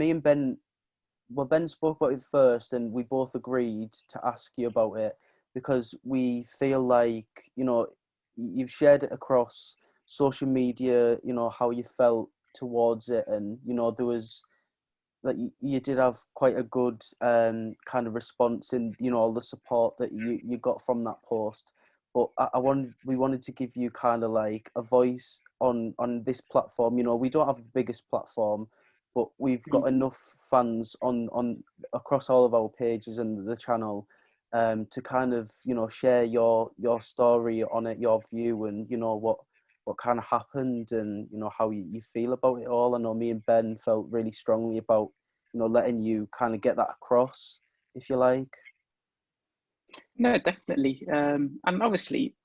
me and Ben, well, Ben spoke about it first, and we both agreed to ask you about it because we feel like, you know, you've shared it across social media, you know, how you felt towards it, and, you know, there was, like, you did have quite a good kind of response in, you know, all the support that you got from that post. But we wanted to give you kind of like a voice on this platform. You know, we don't have the biggest platform, but we've got enough fans on across all of our pages and the channel to kind of, you know, share your story on it, your view, and, you know, what kind of happened, and, you know, how you feel about it all. I know me and Ben felt really strongly about, you know, letting you kind of get that across, if you like. No, definitely. And obviously,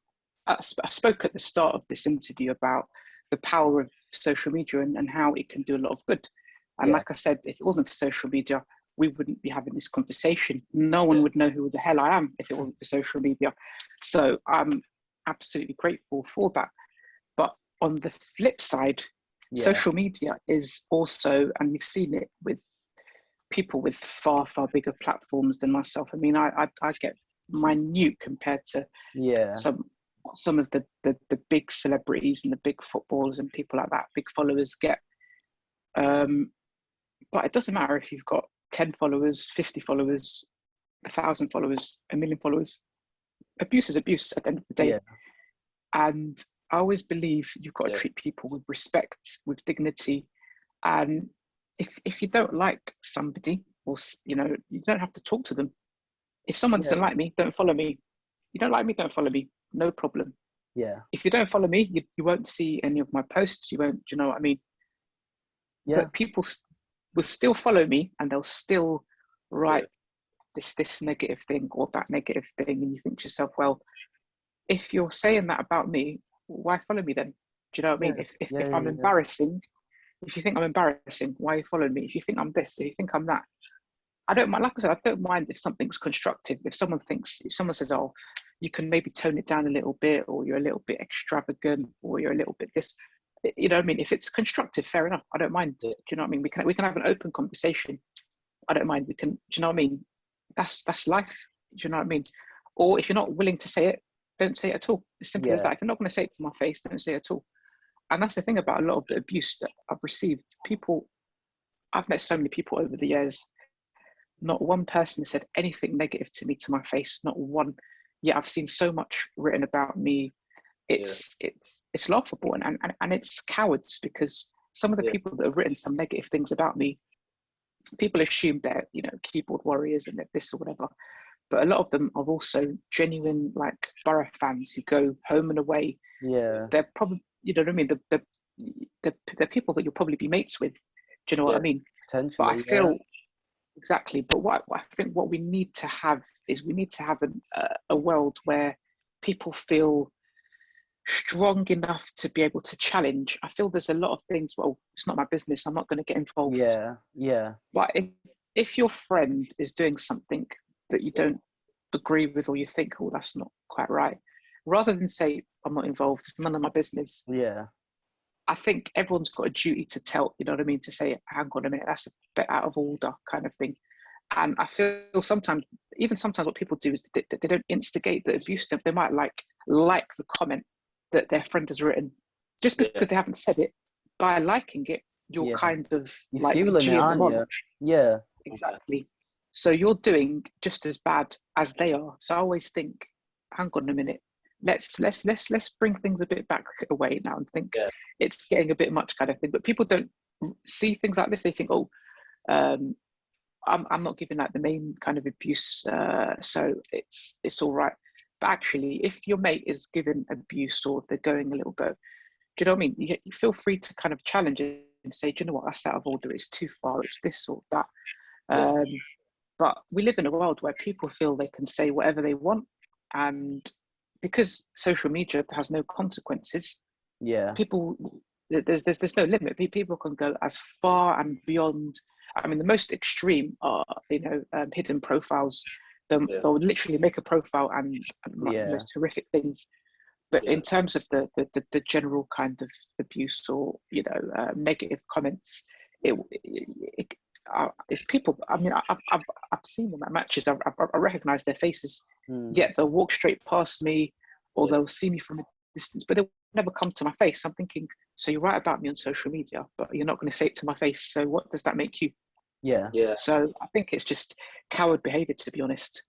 I spoke at the start of this interview about the power of social media and how it can do a lot of good. And like I said, if it wasn't for social media, we wouldn't be having this conversation. No one would know who the hell I am if it wasn't for social media. So I'm absolutely grateful for that. But on the flip side, social media is also, and we've seen it with people with far, far bigger platforms than myself. I mean, I get minute compared to some of the big celebrities and the big footballers and people like that, big followers get. But it doesn't matter if you've got 10 followers, 50 followers, 1,000 followers, 1 million followers. Abuse is abuse at the end of the day. And I always believe you've got to treat people with respect, with dignity. And if you don't like somebody, or, you know, you don't have to talk to them. If someone doesn't like me, don't follow me. You don't like me, don't follow me. No problem. If you don't follow me, you won't see any of my posts. You won't, do you know what I mean? But people will still follow me, and they'll still write this negative thing or that negative thing. And you think to yourself, well, if you're saying that about me, why follow me then? Do you know what I mean? If I'm embarrassing, if you think I'm embarrassing, why are you following me? If you think I'm this, if you think I'm that, I don't mind. Like I said, I don't mind if something's constructive. If someone says, oh, you can maybe tone it down a little bit, or you're a little bit extravagant, or you're a little bit this, you know what I mean? If it's constructive, fair enough. I don't mind. Do you know what I mean? We can have an open conversation. I don't mind. We can, do you know what I mean? That's life. Do you know what I mean? Or if you're not willing to say it, don't say it at all. As simple as that. If you're not going to say it to my face, don't say it at all. And that's the thing about a lot of the abuse that I've received. I've met so many people over the years. Not one person said anything negative to me to my face. Not one. Yet I've seen so much written about me. It's laughable, and it's cowards, because some of the people that have written some negative things about me, people assume they're, you know, keyboard warriors and they're this or whatever. But a lot of them are also genuine, like, Borough fans who go home and away. They're probably, you know what I mean? The people that you'll probably be mates with. Do you know what I mean? Potentially. But I feel exactly. But what I think what we need to have is a world where people feel strong enough to be able to challenge. I feel there's a lot of things, well, it's not my business, I'm not going to get involved. But if your friend is doing something that you don't agree with, or you think, oh, that's not quite right, rather than say, I'm not involved, it's none of my business. I think everyone's got a duty to tell, you know what I mean, to say, hang on a minute, that's a bit out of order, kind of thing. And I feel sometimes what people do is they don't instigate the abuse. They might like the comment that their friend has written, just because they haven't said it. By liking it, you're kind of you're like fueling it, aren't you? Exactly. So you're doing just as bad as they are. So I always think, hang on a minute, let's bring things a bit back away now and think it's getting a bit much, kind of thing. But people don't see things like this. They think, oh, I'm not giving like the main kind of abuse, so it's all right. But actually, if your mate is giving abuse, or if they're going a little bit, do you know what I mean? You feel free to kind of challenge it and say, do you know what, that's out of order, it's too far, it's this or that. But we live in a world where people feel they can say whatever they want, and because social media has no consequences, people, there's no limit. People can go as far and beyond. I mean, the most extreme are, you know, hidden profiles. They'll literally make a profile and like the most horrific things. But in terms of the general kind of abuse, or, you know, negative comments, it's people. I mean, I've seen them at matches. I recognize their faces. Mm. Yet they'll walk straight past me, or they'll see me from a distance, but they'll never come to my face. I'm thinking, so you write about me on social media, but you're not going to say it to my face. So what does that make you? Yeah. Yeah. So I think it's just coward behavior, to be honest.